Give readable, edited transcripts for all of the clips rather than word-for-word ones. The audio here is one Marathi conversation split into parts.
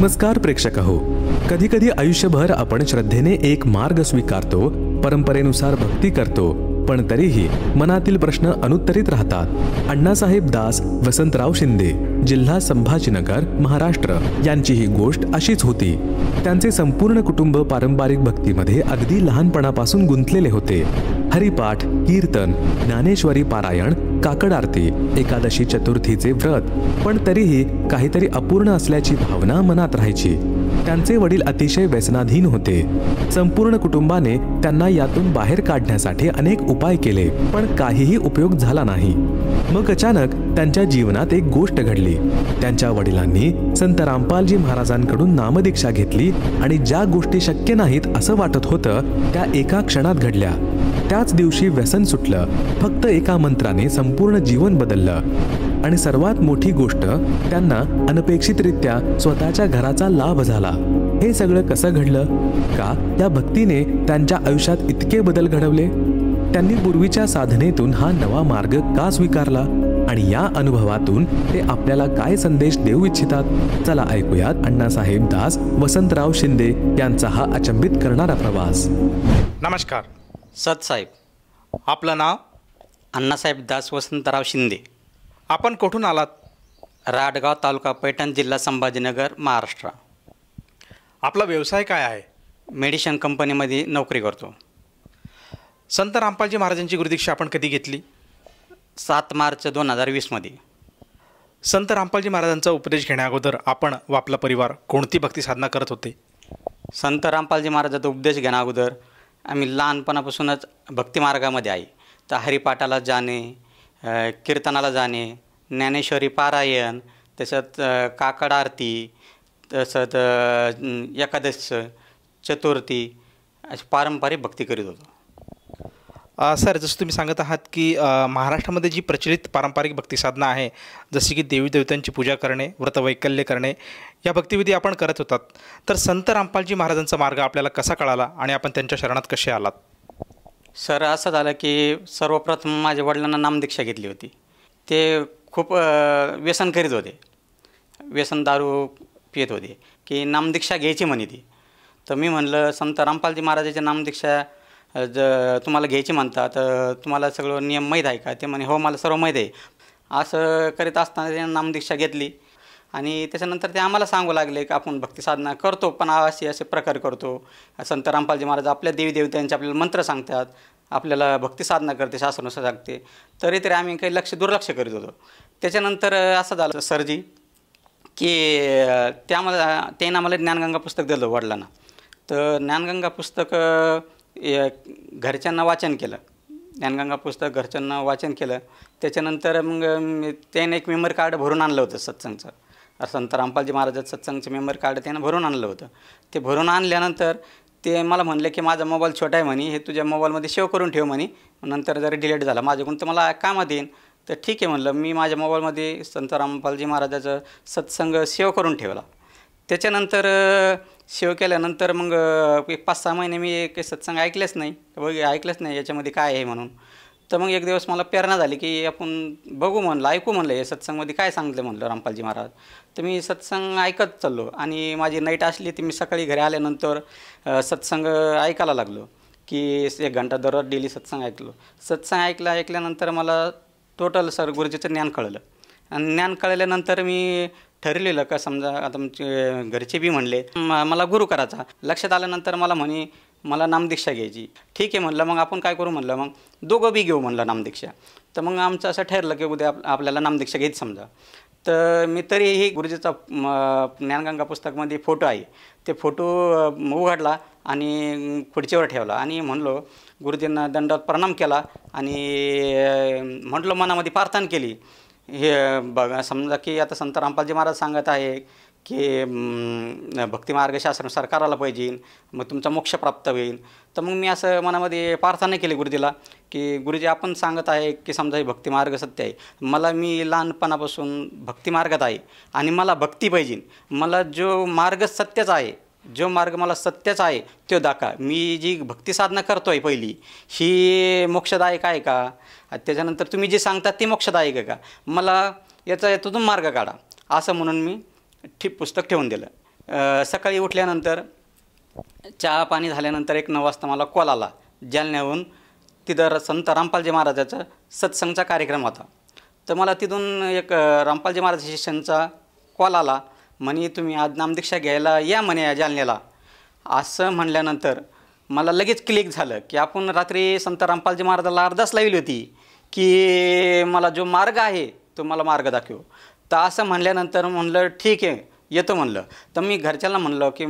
नमस्कार प्रेक्षक हो. कधी कधी आयुष्यभर आपण श्रद्धेने एक मार्ग स्वीकारतो, परंपरेनुसार भक्ती करतो, पण तरीही मनातील प्रश्न अनुत्तरित राहतात. अण्णासाहेब दास वसंतराव शिंदे, जिल्हा संभाजीनगर, महाराष्ट्र यांची ही गोष्ट अशीच होती. त्यांचे संपूर्ण कुटुंब पारंपरिक भक्तीमध्ये अगदी लहानपणापासून गुंतलेले होते. हरिपाठ, कीर्तन, ज्ञानेश्वरी पारायण, काकड आरती, एकादशी चतुर्थीचे व्रत, पण तरीही काहीतरी अपूर्ण असल्याची भावना मनात राहायची. त्यांचे वडील अतिशय व्यसनाधीन होते. संपूर्ण कुटुंबाने त्यांना यातून बाहेर काढण्यासाठी अनेक उपाय केले, पण काहीही उपयोग झाला नाही. मग अचानक त्यांच्या जीवनात एक गोष्ट घडली. त्यांच्या वडिलांनी संत रामपालजी महाराजांकडून नामदीक्षा घेतली आणि ज्या गोष्टी शक्य नाहीत असं वाटत होतं त्या एका क्षणात घडल्या. त्याच दिवशी व्यसन सुटलं. फक्त एका मंत्राने संपूर्ण जीवन बदललं. आणि सर्वात मोठी गोष्ट, त्यांना अनपेक्षितरित्या स्वतःच्या घराचा लाभ झाला. हे सगळं कसं घडलं? का या भक्तीने त्यांच्या आयुष्यात इतके बदल घडवले? त्यांनी पूर्वीच्या साधनेतून हा नवा मार्ग का स्वीकारला आणि या अनुभवातून ते आपल्याला काय संदेश देऊ इच्छितात? चला ऐकूयात अण्णासाहेब दास वसंतराव शिंदे यांचा हा अचंबित करणारा प्रवास. नमस्कार सतसाहेब. आपलं नाव? अण्णासाहेब दास वसंतराव शिंदे. आपण कुठून आलात? राडगाव, तालुका पैठण, जिल्हा संभाजीनगर, महाराष्ट्र. आपला व्यवसाय काय आहे? मेडिसिन कंपनीमध्ये नोकरी करतो. संत रामपालजी महाराजांची गुरुदीक्षा आपण कधी घेतली? 7 मार्च 2020 संत रामपालजी महाराजांचा उपदेश घेण्याअगोदर आपण व आपला परिवार कोणती भक्ती साधना करत होते? संत रामपालजी महाराजांचा उपदेश घेण्याअगोदर आम्ही लहानपणापासूनच भक्तिमार्गामध्ये आहे. तर हरिपाठाला जाणे, कीर्तनाला जाणे, ज्ञानेश्वरी पारायण, तसंच काकड आरती, तसंच एकादश चतुर्थी अशी पारंपरिक भक्ती करीत होतो. सर, जसं तुम्ही सांगत आहात की महाराष्ट्रामध्ये जी प्रचलित पारंपरिक भक्ती साधना आहे, जशी की देवी देवतांची पूजा करणे, व्रतवैकल्य करणे, या भक्तिविधी आपण करत होतात. तर संत रामपालजी महाराजांचा मार्ग आपल्याला कसा कळाला आणि आपण त्यांच्या शरणात कसे आलात? सर, असं झालं की सर्वप्रथम माझ्या वडिलांना नामदीक्षा घेतली होती. ते खूप व्यसन करीत होते, व्यसन दारू पित होते, की नामदीक्षा घ्यायची म्हणे ती. तर मी म्हणलं, संत रामपालजी महाराजांची नामदीक्षा तुम्हाला घ्यायची म्हणता, तर तुम्हाला सगळं नियम माहीत आहे का? ते म्हणे हो, मला सर्व माहीत आहे. असं करीत असताना त्याने नामदीक्षा घेतली आणि त्याच्यानंतर ते आम्हाला सांगू लागले की आपण भक्ती साधना करतो, पण असे प्रकार करतो. संत रामपालजी महाराज आपल्या देवी देवतांचे आपल्याला मंत्र सांगतात, आपल्याला भक्ती साधना करते, शास्त्रानुसार सांगते. तरी आम्ही काही दुर्लक्ष करीत होतो. त्याच्यानंतर असं झालं सरजी की त्यानं आम्हाला ज्ञानगंगा पुस्तक दिलं वडिलांना. तर ज्ञानगंगा पुस्तक घरच्यांना वाचन केलं. ज्ञानगंगा पुस्तक घरच्यांना वाचन केलं. त्याच्यानंतर मग त्याने एक मेमरी कार्ड भरून आणलं होतं सत्संगचं. संत रामपालजी महाराजांचं सत्संगचं मेमरी कार्ड त्यानं भरून आणलं होतं. ते भरून आणल्यानंतर ते मला म्हणले की माझा मोबाईल छोटा आहे म्हणे, हे तुझ्या मोबाईलमध्ये सेव्ह करून ठेव म्हणे, नंतर जर डिलीट झाला माझ्याकडून तर मला कामात येईन. तर ठीक आहे म्हणलं. मी माझ्या मोबाईलमध्ये संत रामपालजी महाराजाचं सत्संग सेव्ह करून ठेवला. त्याच्यानंतर सेव्ह केल्यानंतर मग 5-6 महिने मी काही सत्संग ऐकलेच नाही याच्यामध्ये काय आहे म्हणून. तर मग एक दिवस मला प्रेरणा झाली की आपण बघू म्हणलं, ऐकू म्हणलं हे सत्संगमध्ये काय सांगितलं म्हणलं रामपालजी महाराज. तर मी सत्संग ऐकत चाललो आणि माझी नाईट असली ती मी सकाळी घरी आल्यानंतर सत्संग ऐकायला लागलो की 1 घंटा दररोज डेली सत्संग ऐकलो. सत्संग ऐकल्यानंतर मला टोटल सर गुरुजीचं ज्ञान कळलं. आणि ज्ञान कळल्यानंतर मी ठरलेलं का समजा आता आमचे घरचे बी म्हणले मला गुरु करायचा. लक्षात आल्यानंतर मला म्हणे मला नामदीक्षा घ्यायची. ठीक आहे म्हणलं, मग आपण काय करू म्हणलं, मग दोघं बी घेऊ म्हणलं नामदीक्षा. तर मग आमचं असं ठरलं की उद्या आपल्याला नामदीक्षा घ्यायची समजा. तर मी तरीही गुरुजीचा ज्ञानगंगा पुस्तकमध्ये फोटो आहे, ते फोटो उघडला आणि खुर्चीवर ठेवला आणि म्हणलो गुरुजींना दंडवत प्रणाम केला आणि म्हटलं मनामध्ये प्रार्थना केली. हे बघा समजा की आता संत रामपालजी महाराज सांगत आहे की भक्तिमार्ग शास्त्रानुसार करायला पाहिजे, मग तुमचा मोक्ष प्राप्त होईल. तर मग मी असं मनामध्ये प्रार्थना केली गुरुजीला की गुरुजी आपण सांगत आहे की समजा हे भक्तिमार्ग सत्य आहे, मी लहानपणापासून भक्तिमार्गात आहे आणि मला भक्ती पाहिजे, मला जो मार्ग सत्यच आहे, जो मार्ग मला सत्यच आहे तो दाखवा. मी जी भक्ती साधना करतो आहे पहिली ही मोक्षदायक आहे का? त्याच्यानंतर तुम्ही जे सांगतात ते मोक्षदायक आहे का? मला यातून मार्ग काढा. असं म्हणून मी पुस्तक ठेवून दिलं. सकाळी उठल्यानंतर चहा पाणी झाल्यानंतर एक 9 वाजता मला कॉल आला जालन्याहून. तिथं संत रामपालजी महाराजाचा सत्संगचा कार्यक्रम होता. तर मला तिथून एक रामपालजी महाराज शिष्यांचा कॉल आला, म्हणे तुम्ही आज नामदीक्षा घ्यायला या म्हणे जालन्याला. असं म्हणल्यानंतर मला लगेच क्लिक झालं की आपण रात्री संत रामपालजी महाराजाला अरदास लावली होती की मला जो मार्ग आहे तो मला मार्ग दाखव. तर असं म्हणल्यानंतर म्हणलं ठीक आहे येतो म्हणलं. तर मी घरच्यांना म्हणलं की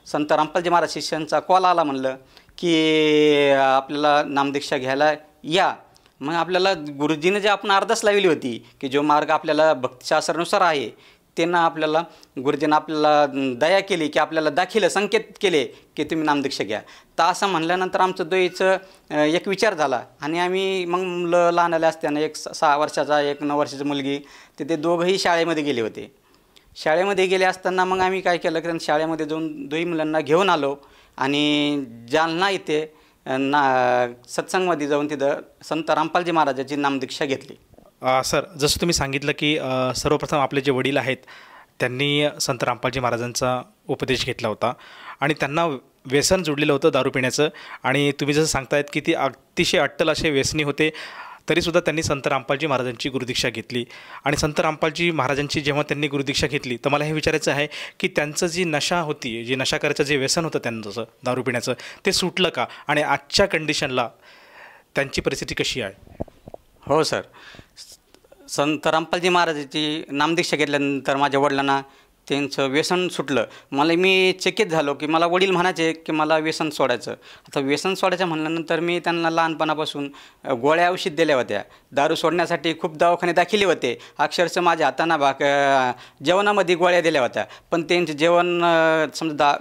संत रामपालजी महाराज शिष्यांचा कॉल आला म्हणलं की आपल्याला नामदीक्षा घ्यायला या. मग आपल्याला गुरुजीने जे आपण अरदास लावली होती की जो मार्ग आपल्याला भक्तिशास्त्रानुसार आहे त्यांना आपल्याला गुरुजींना आपल्याला दया केली की आपल्याला दाखिलं संकेत केले की तुम्ही नामदीक्षा घ्या. तर असं म्हणल्यानंतर आमचं दोईचं एक विचार झाला आणि आम्ही मग मुलं लहान आले असताना एक 6 वर्षाचा एक 9 वर्षाची मुलगी ते दोघंही शाळेमध्ये गेले होते. शाळेमध्ये गेले असताना मग आम्ही काय केलं की शाळेमध्ये जाऊन दोही मुलांना घेऊन आलो आणि जालना इथे सत्संगमध्ये जाऊन तिथं संत रामपालजी महाराजाची नामदीक्षा घेतली. सर, जसं तुम्ही सांगितलं की सर्वप्रथम आपले जे वडील आहेत त्यांनी संत रामपालजी महाराजांचा उपदेश घेतला होता आणि त्यांना व्यसन जुडलेलं होतं दारू पिण्याचं. आणि तुम्ही जसं सांगतायत की ती अतिशय अट्टल असे व्यसनी होते, तरीसुद्धा त्यांनी संत रामपालजी महाराजांची गुरुदीक्षा घेतली. आणि संत रामपालजी महाराजांची जेव्हा त्यांनी गुरुदीक्षा घेतली तर मला हे विचारायचं आहे की त्यांचं जी नशा होती, जी नशा करायचं जे व्यसन होतं त्यांचं दारू पिण्याचं, ते सुटलं का? आणि आजच्या कंडिशनला त्यांची परिस्थिती कशी आहे? हो सर, संत रामपालजी महाराजाची नामदीक्षा घेतल्यानंतर माझ्या वडिलांना त्यांचं व्यसन सुटलं. मी चकित झालो की मला वडील म्हणायचे की मला व्यसन सोडायचं. आता व्यसन सोडायचं म्हणल्यानंतर मी त्यांना लहानपणापासून गोळ्या औषध दिल्या होत्या. दारू सोडण्यासाठी खूप दवाखाने दाखिले होते. अक्षरशः माझ्या हातांना जेवणामध्ये गोळ्या दिल्या होत्या. पण त्यांचे जेवण समजा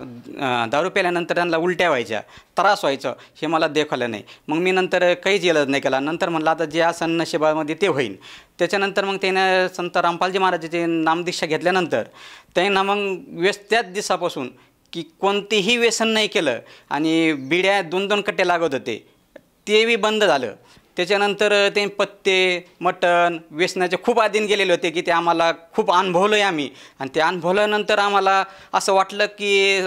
दारू प्यायल्यानंतर त्यांना उलट्या व्हायच्या, त्रास व्हायचं, हे मला देखवलं नाही. मग मी नंतर काहीच इलाज नाही केला. नंतर म्हणलं आता जे असं नशिबामध्ये ते होईल. त्याच्यानंतर मग त्यानं संत रामपालजी महाराजाची नामदीक्षा घेतल्यानंतर त्यांना मग त्याच दिवसापासून की कोणतेही व्यसन नाही केलं आणि बिड्या 2-2 कट्टे लागत होते ते बी बंद झालं. त्याच्यानंतर ते पत्ते मटण व्यसनाचे खूप अधीन गेलेले होते की ते आम्हाला खूप अनुभवलं आहे आम्ही. आणि ते अनुभवल्यानंतर आम्हाला असं वाटलं की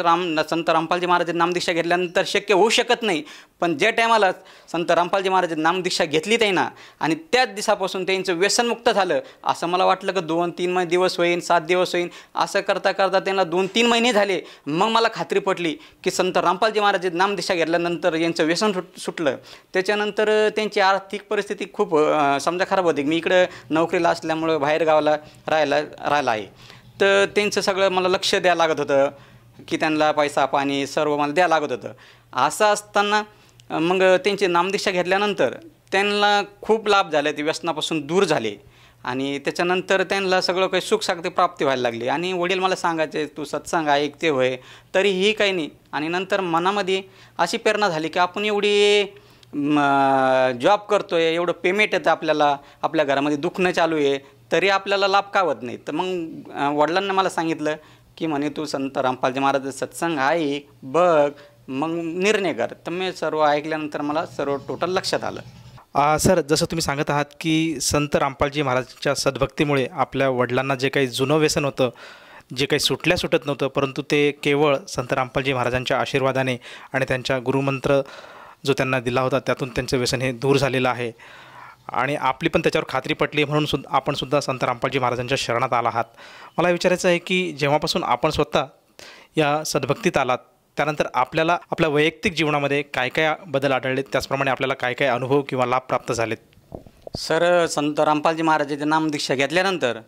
संत रामपालजी महाराज नामदीक्षा घेतल्यानंतर शक्य होऊ शकत नाही. पण ज्या टायमाला संत रामपालजी महाराज नामदीक्षा घेतली त्यांना आणि त्याच दिवसापासून त्यांचं व्यसनमुक्त झालं. असं मला वाटलं की 2-3 दिवस होईन, 7 दिवस होईन. असं करता करता त्यांना 2-3 महिने झाले. मग मला खात्री पटली की संत रामपालजी महाराज नामदीक्षा घेतल्यानंतर यांचं व्यसन सुटलं. त्याच्यानंतर त्यांची आर्थिक परिस्थिती खूप समजा खराब होती. मी इकडं नोकरीला असल्यामुळं बाहेर गावाला राहायला आहे. तर त्यांचं सगळं मला लक्ष द्यावं लागत होतं की त्यांना पैसा पाणी सर्व मला द्यावं लागत होतं. असं असताना मग त्यांची नामदीक्षा घेतल्यानंतर त्यांना खूप लाभ झाले. ते व्यसनापासून दूर झाले आणि त्याच्यानंतर त्यांना सगळं काही सुखशांती प्राप्ती व्हायला लागली. आणि वडील मला सांगायचे तू सत्संग ऐकते होय, तरीही काही नाही. आणि नंतर मनामध्ये अशी प्रेरणा झाली की आपण एवढी जॉब करतो आहे, एवढं पेमेंट येतं आपल्याला, आपल्या घरामध्ये दुखणं चालू आहे, तरी आपल्याला लाभ का होत नाही. तर मग वडिलांना मला सांगितलं की म्हणे तू संत रामपालजी महाराज सत्संग आहे बघ, मग निर्णय कर. तर मी सर्व ऐकल्यानंतर मला सर्व टोटल लक्षात आलं. सर, जसं तुम्ही सांगत आहात की संत रामपालजी महाराजांच्या सद्भक्तीमुळे आपल्या वडिलांना जे काही जुनं व्यसन होतं, जे काही सुटत नव्हतं, परंतु ते केवळ संत रामपालजी महाराजांच्या आशीर्वादाने आणि त्यांच्या गुरुमंत्र जो त्यांना दिला होता त्यातून त्यांचं व्यसन हे दूर झालेलं आहे. आणि आपली पण त्याच्यावर खात्री पटली म्हणून आपण सुद्धा संत रामपालजी महाराजांच्या शरणात आला आहात. मला विचारायचं आहे की जेव्हापासून आपण स्वतः या सद्भक्तीत आलात त्यानंतर आपल्याला आपल्या वैयक्तिक जीवनामध्ये काय काय बदल आढळले, त्याचप्रमाणे आपल्याला काय काय अनुभव किंवा लाभ प्राप्त झालेत? सर, संत रामपालजी महाराजांची नामदीक्षा घेतल्यानंतर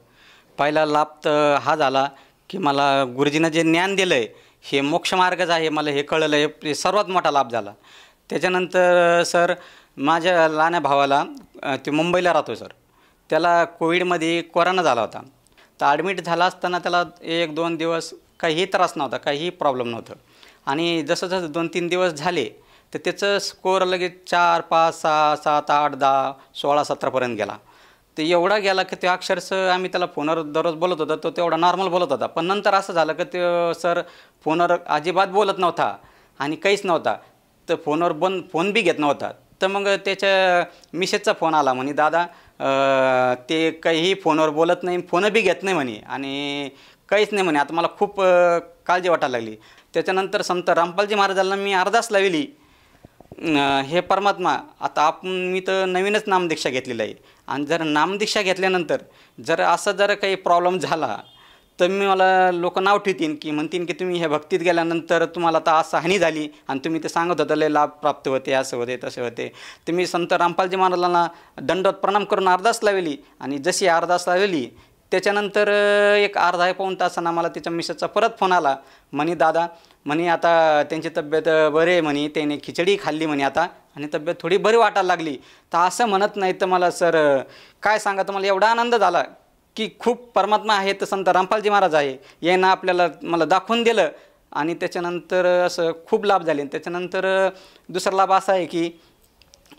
पहिला लाभ तर हा झाला की मला गुरुजीनं जे ज्ञान दिलं आहे हे मोक्षमार्गच आहे, मला हे कळलं आहे, हे सर्वात मोठा लाभ झाला. त्याच्यानंतर सर, माझ्या लहान्या भावाला ते मुंबईला राहतो सर, त्याला कोविडमध्ये कोरोना झाला होता. तर ॲडमिट झाला असताना त्याला 1-2 दिवस काहीही त्रास नव्हता, काहीही प्रॉब्लेम नव्हतं. आणि जसं 2-3 दिवस झाले तर त्याचं स्कोअर लगेच 4, 5, 6, 7, 8, 10, 16, 17पर्यंत गेला. तर एवढा गेला की ते अक्षरशः आम्ही त्याला फोनवर दररोज बोलत होता, तो तेवढा नॉर्मल बोलत होता. पण नंतर असं झालं की ते सर फोनवर अजिबात बोलत नव्हता आणि काहीच नव्हता. तर फोनवर फोन बी घेत नव्हता. तर मग त्याच्या मिसेसचा फोन आला, म्हणे दादा ते काहीही फोनवर बोलत नाही, फोन बी घेत नाही म्हणे आणि काहीच नाही म्हणे. आता मला खूप काळजी वाटायला लागली. त्याच्यानंतर संत रामपालजी महाराजांना मी अरदास लावली, हे परमात्मा, आता मी तर नवीनच नामदीक्षा घेतलेलं आहे आणि जर नामदीक्षा घेतल्यानंतर जर काही प्रॉब्लेम झाला तर मला लोक नाव ठेवतील की म्हणतील की तुम्ही ह्या भक्तीत गेल्यानंतर तुम्हाला आता असं हानी झाली आणि तुम्ही ते सांगत होता लय लाभ प्राप्त होते, असं होते तसे होते. तर मी संत रामपालजी महाराजांना दंडवत प्रणाम करून अरदास लावली आणि जशी अरदास लावली त्याच्यानंतर एक अर्धा पाऊण तासानं मला त्याच्या मिसेसचा परत फोन आला. म्हणे दादा, म्हणे आता त्यांची तब्येत बरी आहे, म्हणे त्याने खिचडी खाल्ली म्हणे आता आणि तब्येत थोडी बरी वाटायला लागली. तर असं म्हणत नाही तर मला सर काय सांगा, तर मला एवढा आनंद झाला की खूप परमात्मा आहे तर संत रामपालजी महाराज आहे यानं आपल्याला मला दाखवून दिलं. आणि त्याच्यानंतर असं खूप लाभ झाले. त्याच्यानंतर दुसरा लाभ असा आहे की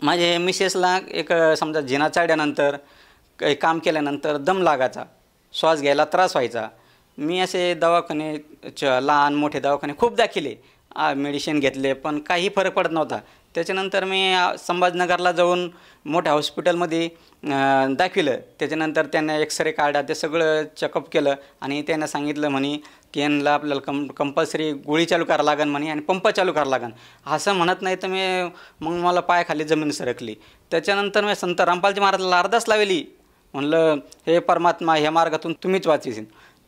माझे मिसेसला एक समजा जिना चढल्यानंतर काही काम केल्यानंतर दम लागायचा, श्वास घ्यायला त्रास व्हायचा. मी असे दवाखाने लहान मोठे दवाखाने खूप दाखिले, मेडिसिन घेतले पण काही फरक पडत नव्हता. त्याच्यानंतर मी संभाजीनगरला जाऊन मोठ्या हॉस्पिटलमध्ये दाखविलं. त्याच्यानंतर त्यांना एक्सरे काढा, ते सगळं चेकअप केलं आणि त्यांना सांगितलं म्हणे की यांना आपल्याला कंपल्सरी गोळी चालू करावं लागेल म्हणे आणि पंप चालू करावं लागेल. असं म्हणत नाही तर मग मला पायाखाली जमीन सरकली. त्याच्यानंतर मी संत रामपालजी महाराजांना अरदास लावली, म्हणलं हे परमात्मा ह्या मार्गातून तुम्हीच वाचविशील.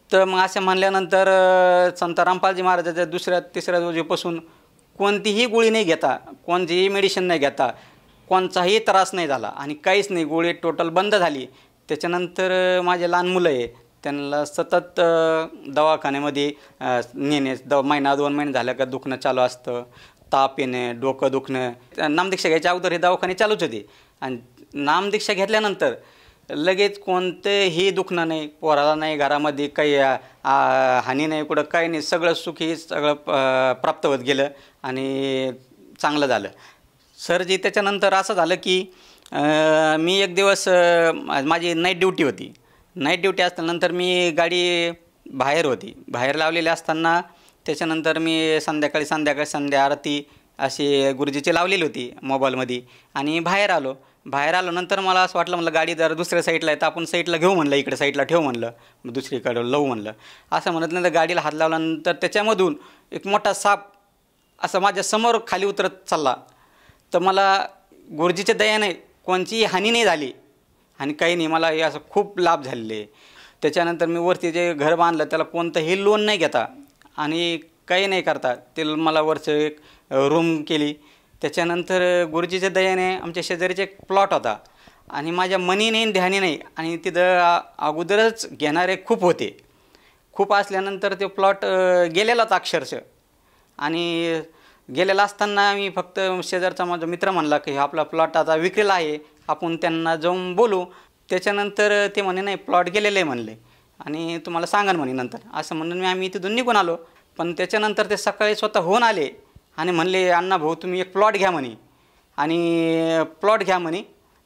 तर मग असं म्हणल्यानंतर संत रामपालजी महाराजाच्या दुसऱ्या तिसऱ्या दिवशीपासून कोणतीही गोळी नाही घेता, कोणतीही मेडिसिन नाही घेता, कोणताही त्रास नाही झाला आणि काहीच नाही, गोळी टोटल बंद झाली. त्याच्यानंतर माझे लहान मुलं आहे त्यांना सतत दवाखान्यामध्ये नेणे, महिना 2 महिने झालं का दुखणं चालू असतं, ताप येणे, डोकं दुखणं. नामदीक्षा घ्यायच्या अगोदर हे दवाखाने चालूच होते आणि नामदीक्षा घेतल्यानंतर लगेच कोणतेही दुखणं नाही, पोराला नाही, घरामध्ये काही हानी नाही, कुठं काही नाही, सगळं सुखी सगळं प्राप्त होत गेलं आणि चांगलं झालं. सरजी त्याच्यानंतर असं झालं की मी एक दिवस माझी नाईट ड्युटी होती. नाईट ड्युटी असल्यानंतर मी गाडी बाहेर लावलेली असताना त्याच्यानंतर मी संध्याकाळी संध्या आरती अशी गुरुजीची लावलेली होती मोबाईलमध्ये आणि बाहेर आलो. नंतर मला असं वाटलं, म्हणलं गाडी जर दुसऱ्या साईडला आहे तर आपण साईडला घेऊ म्हणलं, इकडे साईडला ठेवू म्हणलं, दुसरीकडे लावू म्हणलं. असं म्हणत नंतर गाडीला हात लावल्यानंतर त्याच्यामधून एक मोठा साप असं माझ्या समोर खाली उतरत चालला. तर मला गुरुजीच्या दयाने कोणतीही हानी नाही झाली आणि काही नाही, मला हे असं खूप लाभ झालेले. त्याच्यानंतर मी वरती जे घर बांधलं त्याला कोणतंही लोन नाही घेता आणि काही नाही करता, ते मला वरचं एक रूम केली. त्याच्यानंतर गुरुजीच्या दयाने आमच्या शेजारीचे एक प्लॉट होता आणि माझ्या मनी नाही ध्यानी नाही आणि तिथं अगोदरच घेणारे खूप असल्यानंतर ते प्लॉट गेलेलाच अक्षरशः. आणि गेलेला असताना मी फक्त शेजारचा माझा मित्र म्हणला की आपला प्लॉट आता विक्रीला आहे, आपण त्यांना जाऊन बोलू. त्याच्यानंतर ते म्हणे नाही, प्लॉट गेलेले आहे म्हणले आणि तुम्हाला सांगा म्हणे नंतर. असं म्हणून आम्ही तिथून निघून आलो. पण त्याच्यानंतर ते सकाळी स्वतः होऊन आले आणि म्हणले अण्णा भाऊ तुम्ही एक प्लॉट घ्या म्हणे आणि प्लॉट घ्या म्हणे.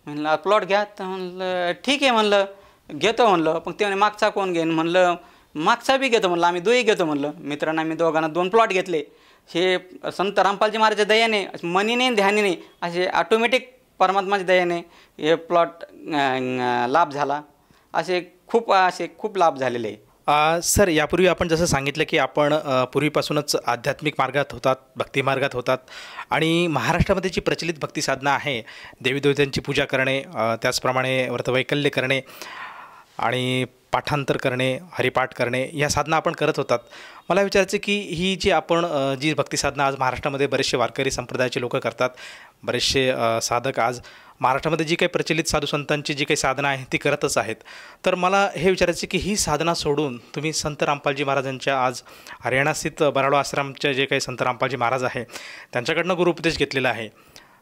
म्हणलं प्लॉट घ्या. तर म्हणलं ठीक आहे म्हणलं घेतो म्हणलं. पण ते म्हणे मागचा कोण घेईन म्हणलं मागचा बी घेतो म्हणलं, आम्ही दोघी घेतो म्हणलं. मित्रांना आम्ही दोघांना 2 प्लॉट घेतले. हे संत रामपालजी महाराजच्या दयाने मनीने ध्यानीने असे ऑटोमॅटिक परमात्माच्या दयाने हे प्लॉट लाभ झाला. असे खूप लाभ झालेले आहे. सर, यापूर्वी आपण जसं सांगितलं की आपण पूर्वीपासूनच आध्यात्मिक मार्गात होतात, भक्ती मार्गात होतात आणि महाराष्ट्रामध्ये जी प्रचलित भक्ती साधना आहे, देवीदेवतांची पूजा करणे, त्याचप्रमाणे व्रतवैकल्य करणे आणि पाठांतर करणे, हरिपाठ करणे, या साधना आपण करत होतात. मला विचारायचं की ही जी आपण जी भक्ती साधना आज महाराष्ट्रामध्ये बरेचसे वारकरी संप्रदायाचे लोक करतात, बरेचसे साधक आज महाराष्ट्रामध्ये जी काही प्रचलित साधुसंतांची जी काही साधना आहे ती करतच आहेत. तर मला हे विचारायचं की ही साधना सोडून तुम्ही संत रामपालजी महाराजांच्या आज हरियाणास्थित बराडो आश्रमचे जे काही संत रामपालजी महाराज आहे त्यांच्याकडनं गुरुउपदेश घेतलेला आहे.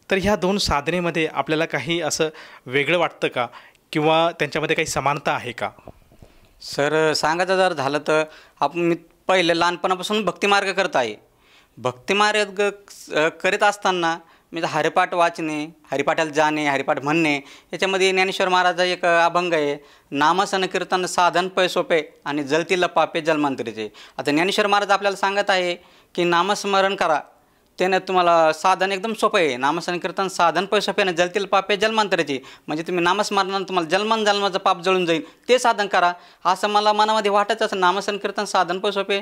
तर ह्या 2 साधनेमध्ये आपल्याला काही असं वेगळं वाटतं का किंवा त्यांच्यामध्ये काही समानता आहे का? सर, सांगायचं जर झालं तर मी पहिले लहानपणापासून भक्तिमार्ग करत आहे. भक्तिमार्ग करीत असताना मी हरिपाठ वाचणे, हरिपाठाला जाणे, हरिपाठ म्हणणे, याच्यामध्ये ज्ञानेश्वर महाराजा एक अभंग आहे, नामसन कीर्तन साधन पै सोपे आणि जलतील पापे जन्मांतरीचे. आता ज्ञानेश्वर महाराज आपल्याला सांगत आहे की नामस्मरण करा त्याने तुम्हाला साधन एकदम सोपं आहे. नामसंकीर्तन साधन पण सोपे आहे. जलतील पापे जन्मांतराचे, म्हणजे तुम्ही नामस्मरणानं तुम्हाला जन्मांजन्माचं पाप जळून जाईल, ते साधन करा असं मला मनामध्ये वाटायचं. असं नामसंकीर्तन साधन पण सोपे,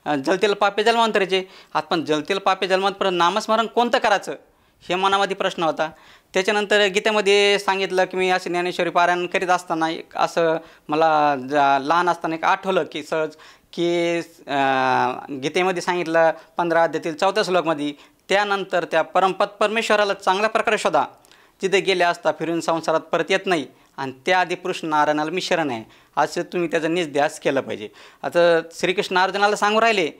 जलतील पापे जन्मांतराचे. आपण जलतील पापे जन्मांतराचे नामस्मरण कोणतं करायचं हे मनामध्ये प्रश्न होता. त्याच्यानंतर गीतेमध्ये सांगितलं की मी असे ज्ञानेश्वरी पारायण करीत असताना असं मला लहान असताना एक आठवलं की सहज की गीतेमध्ये सांगितलं 15 अध्यायातील 4थ्या श्लोकमध्ये, त्यानंतर त्या परमपद परमेश्वराला चांगल्या प्रकारे शोधा, तिथे गेले असता फिरून संसारात परत येत नाही, आणि त्याआधी पुरुष नारायणाला मी शरण आहे, असं तुम्ही त्याचा निजध्यास केलं पाहिजे. आता श्रीकृष्ण अर्जुनाला सांगू राहिले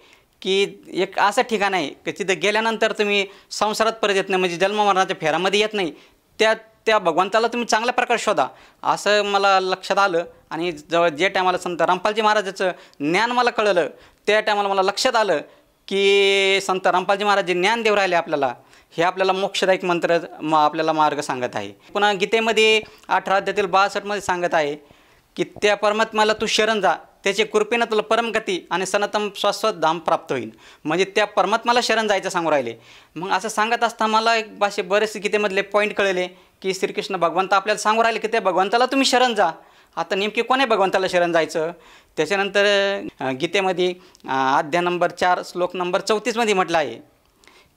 की एक असं ठिकाण आहे की तिथं गेल्यानंतर तुम्ही संसारात परत येत नाही, म्हणजे जन्ममरणाच्या फेरामध्ये येत नाही, त्या भगवंताला तुम्ही चांगल्या प्रकारे शोधा असं मला लक्षात आलं. आणि जे टायमाला संत रामपालजी महाराजाचं ज्ञान मला कळलं, त्या टायमाला मला लक्षात आलं की संत रामपालजी महाराज जे ज्ञान देऊ राहिले आपल्याला, हे आपल्याला मोक्षदायक मंत्र आपल्याला मार्ग सांगत आहे. पुन्हा गीतेमध्ये 18 अध्यायातील 62 सांगत आहे की त्या परमात्म्याला तू शरण जा, त्याच्या कृपेनं तुला परमगती आणि सनातन शाश्वत धाम प्राप्त होईल. म्हणजे त्या परमात्म्याला शरण जायचं सांगू राहिले. मग असं सांगत असताना मला एक भाषे बरेचसे गीतेमधले पॉईंट कळले की श्रीकृष्ण भगवंत आपल्याला सांगू राहिले की त्या भगवंताला तुम्ही शरण जा. आता नेमके कोणी भगवंताला शरण जायचं? त्याच्यानंतर गीतेमध्ये अध्याय नंबर 4 श्लोक नंबर 34 म्हटलं आहे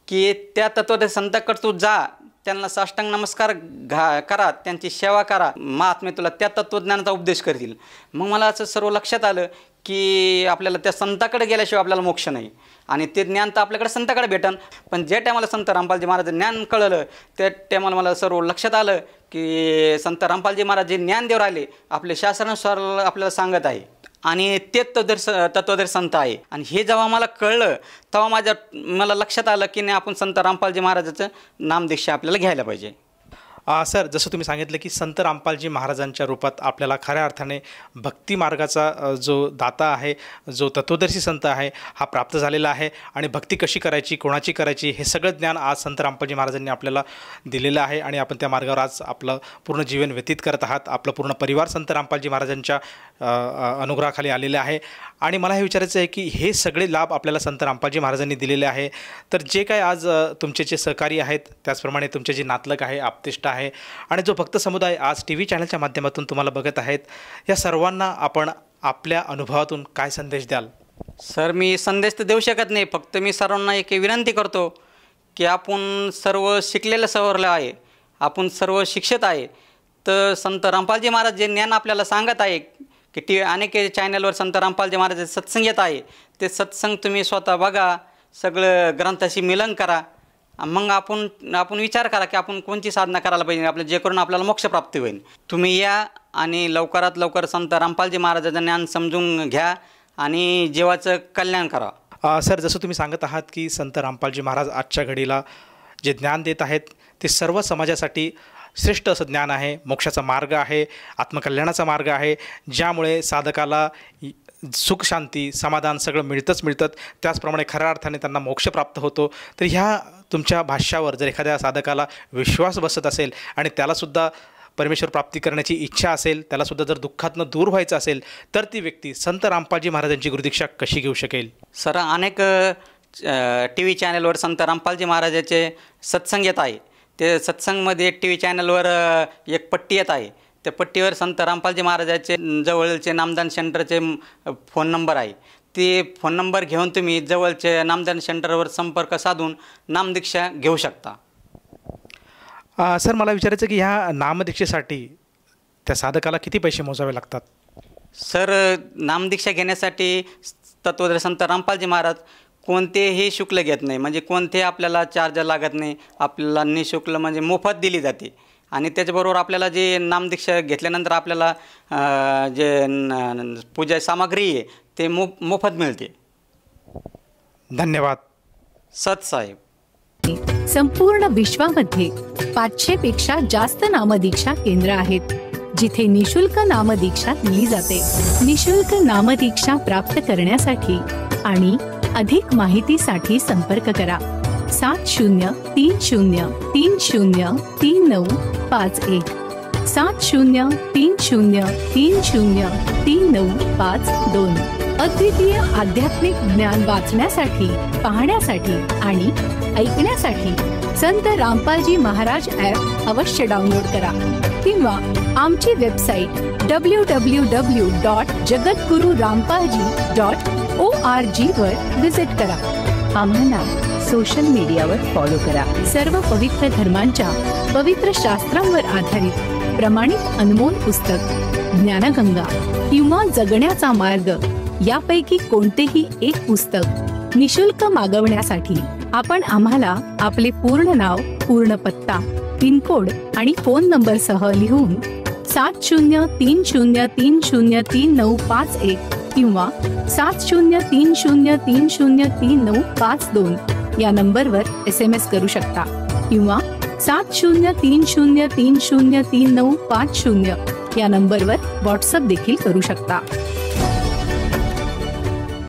की त्या तत्वज्ञ संतांकडे तू जा, त्यांना साष्टांग नमस्कार करा, त्यांची सेवा करा, महात्मे तुला त्या तत्त्वज्ञानाचा उपदेश करतील. मग मला असं सर्व लक्षात आलं की आपल्याला त्या संताकडे गेल्याशिवाय आपल्याला मोक्ष नाही, आणि ते ज्ञान तर आपल्याकडे संताकडे भेटन. पण ज्या टायमाला संत रामपालजी महाराज ज्ञान कळलं, त्या टायमाला मला सर्व लक्षात आलं की संत रामपालजी महाराज जे ज्ञान देऊ राहिले आपले शास्त्रानुसार आपल्याला सांगत आहे, आणि तेच तत्वदर्शी संत आहे. आणि हे जेव्हा मला कळलं तेव्हा मला लक्षात आलं की नाही, आपण संत रामपालजी महाराजाचं नामदीक्षा आपल्याला घ्यायला पाहिजे. सर, जसं तुम्ही सांगितलं की संत रामपालजी महाराजांच्या रूपात आपल्याला खऱ्या अर्थाने भक्ती मार्गाचा जो दाता आहे, जो तत्वदर्शी संत आहे, हा प्राप्त झालेला आहे. आणि भक्ती कशी करायची, कोणाची करायची, हे सगळं ज्ञान आज संत रामपालजी महाराजांनी आपल्याला दिलेलं आहे. आणि आपण त्या मार्गावर आज आपलं पूर्ण जीवन व्यतीत करत आहात. आपलं पूर्ण परिवार संत रामपालजी महाराजांच्या अनुग्रहाखाली आलेले आहे. आणि मला हे विचारायचं आहे की हे सगळे लाभ आपल्याला संत रामपालजी महाराजांनी दिलेले आहे, तर जे काय आज तुमचे जे सहकारी आहेत, त्याचप्रमाणे तुमचे जे नातलग आहे, आप्तेष्ट आहे, आणि जो भक्त समुदाय आज TV चॅनलच्या माध्यमातून तुम्हाला बघत आहेत, या सर्वांना आपण आपल्या अनुभवातून काय संदेश द्याल? सर, मी संदेश तर देऊ शकत नाही, फक्त मी सर्वांना एक विनंती करतो की आपण सर्व शिकलेलं सवरलं आहे, आपण सर्व शिक्षित आहे. तर संत रामपालजी महाराज जे ज्ञान आपल्याला सांगत आहे की अनेक चॅनलवर संत रामपालजी महाराज सत्संग येत आहे, ते सत्संग तुम्ही स्वतः बघा, सगळं ग्रंथाशी मिलन करा, मग आपण विचार करा की आपण कोणती साधना करायला पाहिजे आपल्या, जे करून आपल्याला मोक्षप्राप्ती होईल. तुम्ही या आणि लवकरात लवकर संत रामपालजी महाराजांचं ज्ञान समजून घ्या आणि जीवाचं कल्याण करा. सर, जसं तुम्ही सांगत आहात की संत रामपालजी महाराज आजच्या घडीला जे ज्ञान देत आहेत ते सर्व समाजासाठी श्रेष्ठ असं ज्ञान आहे, मोक्षाचा मार्ग आहे, आत्मकल्याणाचा मार्ग आहे, ज्यामुळे साधकाला सुख, शांती, समाधान सगळं मिळतं. त्याचप्रमाणे खऱ्या अर्थाने त्यांना मोक्ष प्राप्त होतो. तर ह्या तुमच्या भाष्यावर जर एखाद्या साधकाला विश्वास बसत असेल आणि त्यालासुद्धा परमेश्वर प्राप्ती करण्याची इच्छा असेल, त्यालासुद्धा जर दुःखातनं दूर व्हायचं असेल, तर ती व्यक्ती संत रामपालजी महाराजांची गुरुदीक्षा कशी घेऊ शकेल? सर, अनेक TV चॅनलवर संत रामपालजी महाराजाचे सत्संग येत आहे. ते सत्संगमध्ये TV चॅनलवर एक पट्टी येत आहे, त्या पट्टीवर संत रामपालजी महाराजाचे जवळचे नामदान सेंटरचे फोन नंबर आहे. ते फोन नंबर घेऊन तुम्ही जवळचे नामदान सेंटरवर संपर्क साधून नामदीक्षा घेऊ शकता. सर, मला विचारायचं की ह्या नामदीक्षेसाठी त्या साधकाला किती पैसे मोजावे लागतात? सर, नामदीक्षा घेण्यासाठी तत्वदर्शी संत रामपालजी महाराज कोणतेही शुल्क घेत नाही, म्हणजे कोणते आपल्याला चार्ज लागत नाही, आपल्याला निःशुल्क म्हणजे मोफत दिली जाते. आणि त्याच्याबरोबर आपल्याला जे नामदीक्षा घेतल्यानंतर आपल्याला जे पूजा सामग्री आहे ते मोफत मिळते. धन्यवाद. साहेब, संपूर्ण विश्वामध्ये 500 पेक्षा जास्त नामदीक्षा केंद्र आहेत जिथे निशुल्क नामदीक्षा दिली जाते. निशुल्क नामदीक्षा प्राप्त करण्यासाठी आणि अधिक माहितीसाठी संपर्क करा 7030303951. 7030303952. अद्वितीय आध्यात्मिक ज्ञान वाचण्यासाठी, पाहण्यासाठी आणि ऐकण्यासाठी संत रामपालजी महाराज ॲप अवश्य डाउनलोड करा किंवा आमची वेबसाईट www.jagatgururampalji.org वर विजिट करा. आम्हाला सोशल मीडियावर फॉलो करा. सर्व पवित्र धर्मांच्या पवित्र शास्त्रांवर आधारित प्रमाणित अनमोल पुस्तक ज्ञानगंगा किंवा जगण्याचा मार्ग यापैकी कोणतेही एक पुस्तक निशुल्क मागवण्यासाठी आपण आम्हाला आपले पूर्ण नाव, पूर्ण पत्ता, पिनकोड आणि फोन नंबर सह लिहून 7030303951 किंवा 7030303952 या नंबरवर SMS करू शकता किंवा 7030303950 या नंबरवर व्हॉट्सअप देखील करू शकता.